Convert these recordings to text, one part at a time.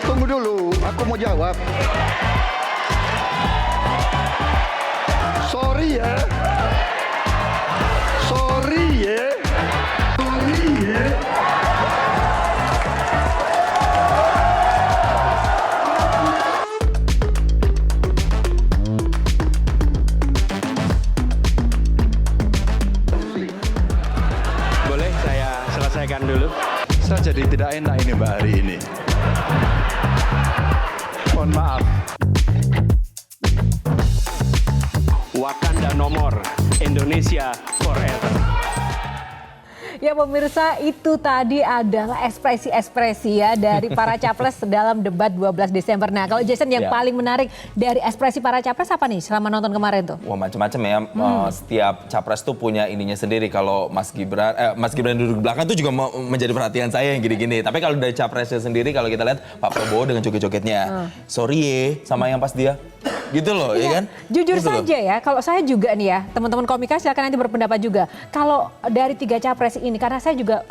Tunggu dulu, aku mau jawab. Sorry ya. Sorry ya. Sorry ya. Boleh saya selesaikan dulu? Saya jadi tidak enak ini Mbak hari ini. Mohon maaf. Wakanda nomor Indonesia forever. Ya pemirsa, itu tadi adalah ekspresi-ekspresi ya dari para capres dalam debat 12 Desember. Nah kalau Jason yang paling menarik dari ekspresi para capres apa nih selama nonton kemarin tuh? Wah macam-macam ya, setiap capres tuh punya ininya sendiri. Kalau Mas Gibran duduk di belakang tuh juga menjadi perhatian saya yang gini-gini. Tapi kalau dari capresnya sendiri, kalau kita lihat Pak Prabowo dengan joget-jogetnya. Sorry ye, sama yang pas dia. Gitu loh, ya kan? Jujur gitu saja ya, kalau saya juga nih ya, teman-teman komika silakan nanti berpendapat juga. Kalau dari 3 capres ini, karena saya juga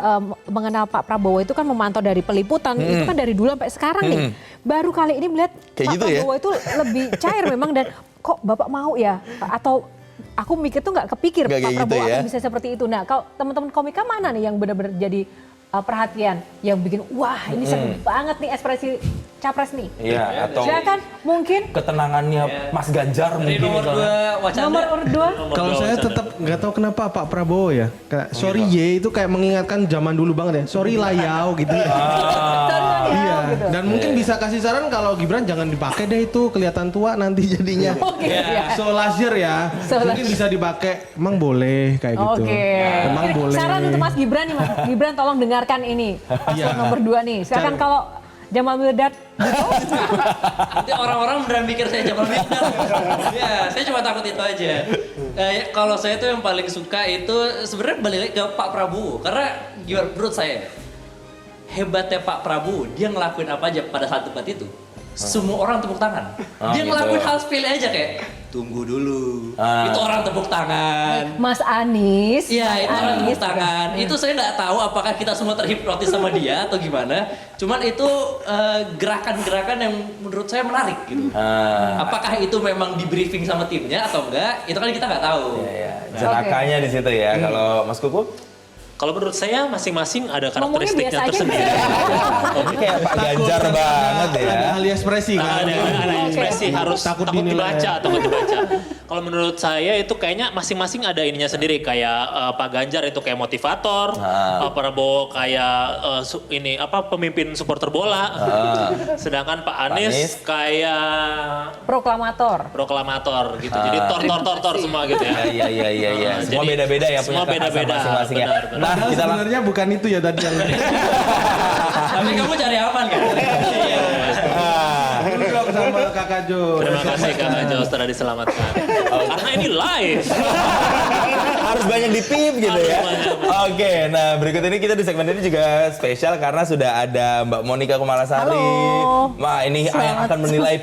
mengenal Pak Prabowo itu kan memantau dari peliputan, itu kan dari dulu sampai sekarang nih. Baru kali ini melihat kayak Pak gitu Prabowo ya? itu lebih cair memang, dan kok Bapak mau ya? Atau aku mikir tuh nggak kepikir Nggak Pak kayak Prabowo gitu ya? akan bisa seperti itu. Nah kalau teman-teman komika mana nih yang benar-benar jadi perhatian, yang bikin wah ini seru banget nih ekspresi capres nih. Iya, atau Silakan mungkin ketenangannya Mas Ganjar mungkin. nomor misalnya. 2 wacana. nomor urut 2. Kalau saya tetap nggak tahu kenapa Pak Prabowo ya. Kayak sorry ye itu kayak mengingatkan zaman dulu banget ya. Sorry layau gitu ya. Iya. gitu. Dan mungkin bisa kasih saran kalau Gibran jangan dipakai deh itu, kelihatan tua nanti jadinya. Oke, ya. So laser ya. So Mungkin bisa dipakai. Emang boleh kayak gitu. Oke. Emang Ini boleh. saran untuk Mas Gibran nih, Mas Gibran tolong dengarkan ini. Paslon nomor 2 nih. Silakan kalau Jamal Mirdad gitu. Nanti orang-orang beneran pikir saya Jamal Mirdad. Ya, saya cuma takut itu aja. Kalau saya tuh yang paling suka itu sebenarnya balik lagi ke Pak Prabowo. Karena gimana menurut saya, hebatnya Pak Prabowo, dia ngelakuin apa aja pada saat debat itu. Semua orang tepuk tangan. Dia ngelakuin hal sepele aja kayak tunggu dulu. Itu orang tepuk tangan. Mas Anies. Iya, itu orang Anies. tepuk tangan. Itu saya nggak tahu apakah kita semua terhipnotis sama dia atau gimana. Cuman itu gerakan-gerakan yang menurut saya menarik gitu. Apakah itu memang di briefing sama timnya atau enggak? Itu kan kita nggak tahu. Iya, jenakanya di situ ya. Kalau Mas Kuku? Kalau menurut saya masing-masing ada Ngomongnya karakteristiknya biasa aja. tersendiri. Ini kayak Pak Ganjar banget ya. Ada ahli ekspresi kan. Ada ekspresi harus Takut takut dinilai. dibaca. Kalau menurut saya itu kayaknya masing-masing ada ininya sendiri. Kayak Pak Ganjar itu kayak motivator, Pak Prabowo kayak pemimpin supporter bola. Sedangkan Pak Anies kayak proklamator gitu. Jadi tor semua gitu ya. Iya. Semua Jadi, beda-beda ya, punya semua kekhasan beda-beda, masing-masing ya. benar. Nah, Padahal kita sebenarnya bukan itu ya tadi yang. Tapi kamu cari aman kan? Dulu dong sama Kakak Jo. Terima kasih Kak Jos telah diselamatkan. Karena ini live. harus banyak di pip gitu ya. Oke, nah berikut ini kita di segmen ini juga spesial karena sudah ada Mbak Monica Kumalasari. Halo. Nah, ini yang akan menilai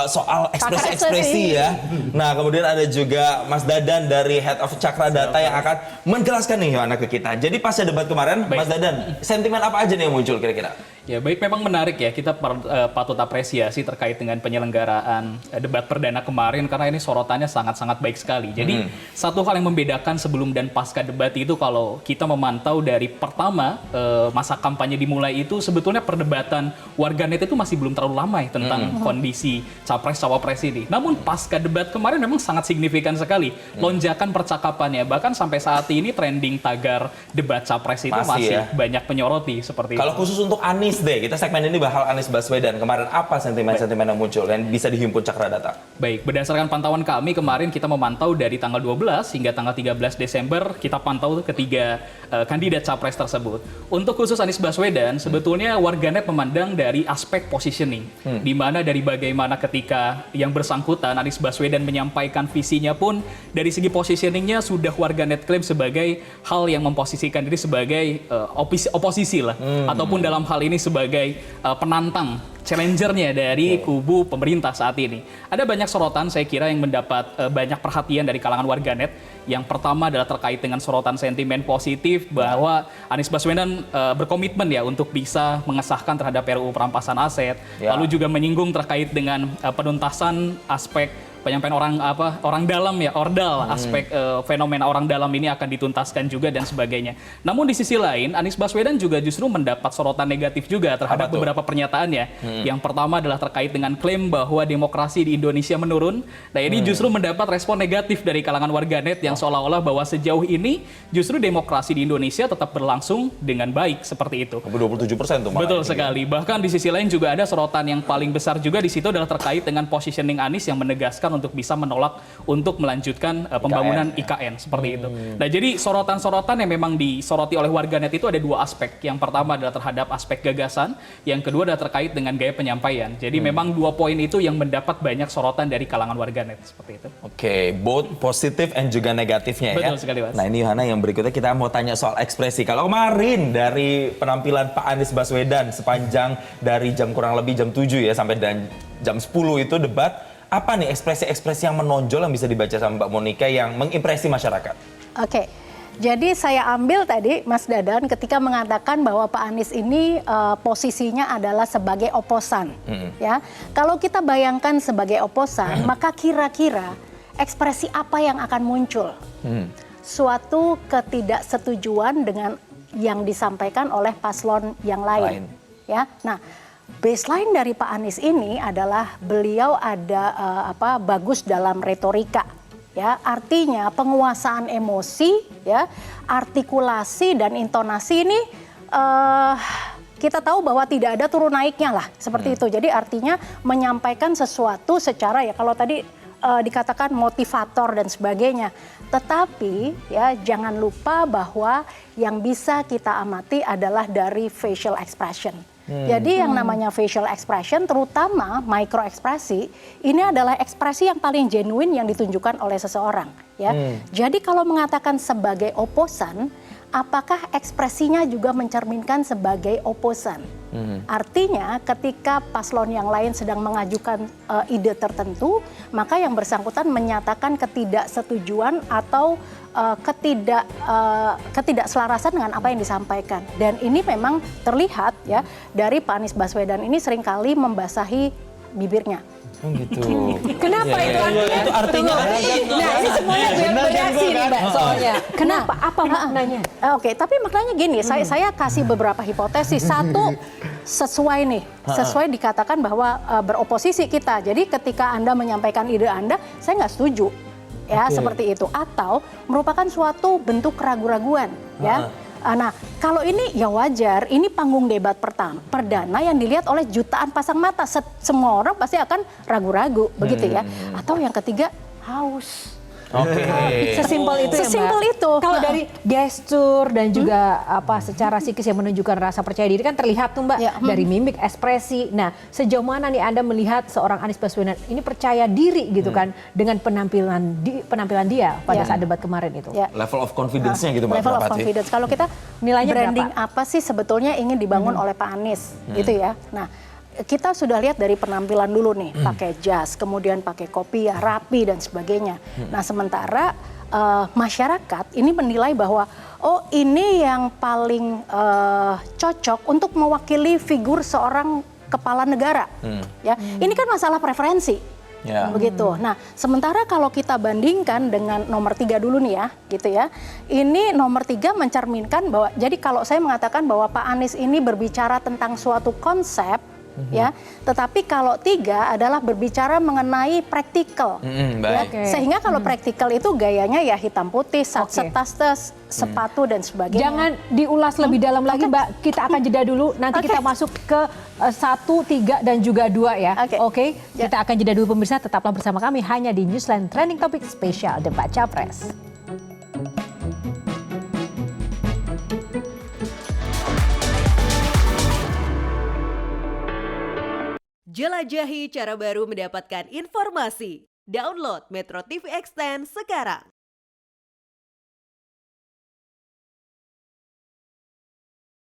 soal ekspresi-ekspresi ya. Nah, kemudian ada juga Mas Dadan dari Head of Cakra Data yang akan menjelaskan nih Yohana ke kita. Jadi pasca debat kemarin, Mas Dadan, sentimen apa aja nih yang muncul kira-kira? Ya baik, memang menarik ya, kita patut apresiasi terkait dengan penyelenggaraan debat perdana kemarin karena ini sorotannya sangat-sangat baik sekali. Jadi satu hal yang membedakan sebelum dan pasca debat itu kalau kita memantau dari pertama masa kampanye dimulai itu sebetulnya perdebatan warganet itu masih belum terlalu lama ya tentang kondisi capres-cawapres ini. Namun pasca debat kemarin memang sangat signifikan sekali lonjakan percakapannya, bahkan sampai saat ini trending tagar debat capres itu masih ya banyak menyoroti seperti kalau itu. khusus untuk Anies deh, kita segmen ini bahas Anies Baswedan. Kemarin apa sentimen-sentimen yang muncul dan bisa dihimpun Cakra Data? Baik, berdasarkan pantauan kami kemarin kita memantau dari tanggal 12 hingga tanggal 13 Desember, kita pantau ketiga kandidat capres tersebut. Untuk khusus Anies Baswedan, sebetulnya warganet memandang dari aspek positioning, di mana dari bagaimana ketika yang bersangkutan Anies Baswedan menyampaikan visinya pun dari segi positioningnya sudah warganet klaim sebagai hal yang memposisikan diri sebagai oposisi lah, ataupun dalam hal ini sebagai penantang, challengernya dari kubu pemerintah saat ini. Ada banyak sorotan saya kira yang mendapat banyak perhatian dari kalangan warganet. Yang pertama adalah terkait dengan sorotan sentimen positif bahwa Anies Baswedan berkomitmen ya untuk bisa mengesahkan terhadap RUU perampasan aset, lalu juga menyinggung terkait dengan penuntasan aspek penyampaian orang dalam ya, ordal, aspek fenomena orang dalam ini akan dituntaskan juga dan sebagainya. Namun di sisi lain Anies Baswedan juga justru mendapat sorotan negatif juga terhadap beberapa pernyataannya. Yang pertama adalah terkait dengan klaim bahwa demokrasi di Indonesia menurun. Nah ini justru mendapat respon negatif dari kalangan warganet yang seolah-olah bahwa sejauh ini justru demokrasi di Indonesia tetap berlangsung dengan baik seperti itu. 27% tuh. Betul sekali. Bahkan di sisi lain juga ada sorotan yang paling besar juga di situ adalah terkait dengan positioning Anies yang menegaskan untuk bisa menolak untuk melanjutkan pembangunan IKN seperti itu. Nah, jadi sorotan-sorotan yang memang disoroti oleh warganet itu ada dua aspek. Yang pertama adalah terhadap aspek gagasan, yang kedua adalah terkait dengan gaya penyampaian. Jadi memang dua poin itu yang mendapat banyak sorotan dari kalangan warganet seperti itu. Oke, both positif and juga negatifnya ya. Betul sekali, Mas. Nah, ini Yohana yang berikutnya kita mau tanya soal ekspresi. Kalau kemarin dari penampilan Pak Anies Baswedan sepanjang dari jam kurang lebih jam 7 ya sampai dan jam 10 itu debat, apa nih ekspresi-ekspresi yang menonjol yang bisa dibaca sama Mbak Monica yang mengimpresi masyarakat? Oke, jadi saya ambil tadi Mas Dadan ketika mengatakan bahwa Pak Anies ini posisinya adalah sebagai oposan. Ya, kalau kita bayangkan sebagai oposan, maka kira-kira ekspresi apa yang akan muncul? Suatu ketidaksetujuan dengan yang disampaikan oleh paslon yang lain. Ya, nah. Baseline dari Pak Anies ini adalah beliau ada bagus dalam retorika, ya artinya penguasaan emosi, ya artikulasi dan intonasi ini kita tahu bahwa tidak ada turun naiknya lah seperti itu. Jadi artinya menyampaikan sesuatu secara ya kalau tadi dikatakan motivator dan sebagainya. Tetapi ya jangan lupa bahwa yang bisa kita amati adalah dari facial expression. Jadi yang namanya facial expression, terutama micro ekspresi, ini adalah ekspresi yang paling genuine yang ditunjukkan oleh seseorang. Ya, jadi kalau mengatakan sebagai oposan, apakah ekspresinya juga mencerminkan sebagai oposan? Artinya ketika paslon yang lain sedang mengajukan ide tertentu, maka yang bersangkutan menyatakan ketidaksetujuan atau ketidakselarasan dengan apa yang disampaikan. Dan ini memang terlihat ya dari Pak Anies Baswedan ini seringkali membasahi bibirnya. Gitu. Kenapa itu artinya? Itu artinya Nah ini semuanya bereaksi nih Mbak soalnya. Kenapa? Apa maknanya? Oke, tapi maknanya gini, saya kasih beberapa hipotesis. Satu, sesuai dikatakan bahwa beroposisi kita. Jadi ketika Anda menyampaikan ide Anda, saya nggak setuju. Ya, seperti itu. Atau merupakan suatu bentuk keraguan-raguan, ya. Nah, kalau ini ya wajar, ini panggung debat perdana yang dilihat oleh jutaan pasang mata. Semua orang pasti akan ragu-ragu, begitu ya. Atau yang ketiga, haus. Oke. Sesimpel itu ya Mbak? Sesimpel itu. Kalau dari gestur dan juga secara psikis yang menunjukkan rasa percaya diri kan terlihat tuh Mbak dari mimik, ekspresi. Nah sejauh mana nih Anda melihat seorang Anies Baswedan ini percaya diri gitu kan dengan penampilan dia pada saat debat kemarin itu? Level of confidence-nya gitu Mbak. Level of confidence. Kalau kita nilainya branding berapa? apa sih sebetulnya ingin dibangun oleh Pak Anies gitu ya. Nah kita sudah lihat dari penampilan dulu nih, pakai jas, kemudian pakai kopiah, rapi dan sebagainya. Nah sementara masyarakat ini menilai bahwa oh ini yang paling cocok untuk mewakili figur seorang kepala negara. Ya, ini kan masalah preferensi. Begitu. Nah, sementara kalau kita bandingkan dengan nomor 3 dulu nih ya, gitu ya. Ini nomor 3 mencerminkan bahwa, jadi kalau saya mengatakan bahwa Pak Anies ini berbicara tentang suatu konsep, ya, tetapi kalau 3 adalah berbicara mengenai praktikal, ya, sehingga kalau praktikal itu gayanya ya hitam putih, tas, sepatu dan sebagainya. Jangan diulas lebih dalam lagi Mbak, kita akan jeda dulu, nanti kita masuk ke 1, 3 dan juga 2 ya. Oke, kita akan jeda dulu pemirsa, tetaplah bersama kami hanya di Newsline Trending Topic Spesial Debat Capres. Jelajahi cara baru mendapatkan informasi. Download Metro TV Extend sekarang.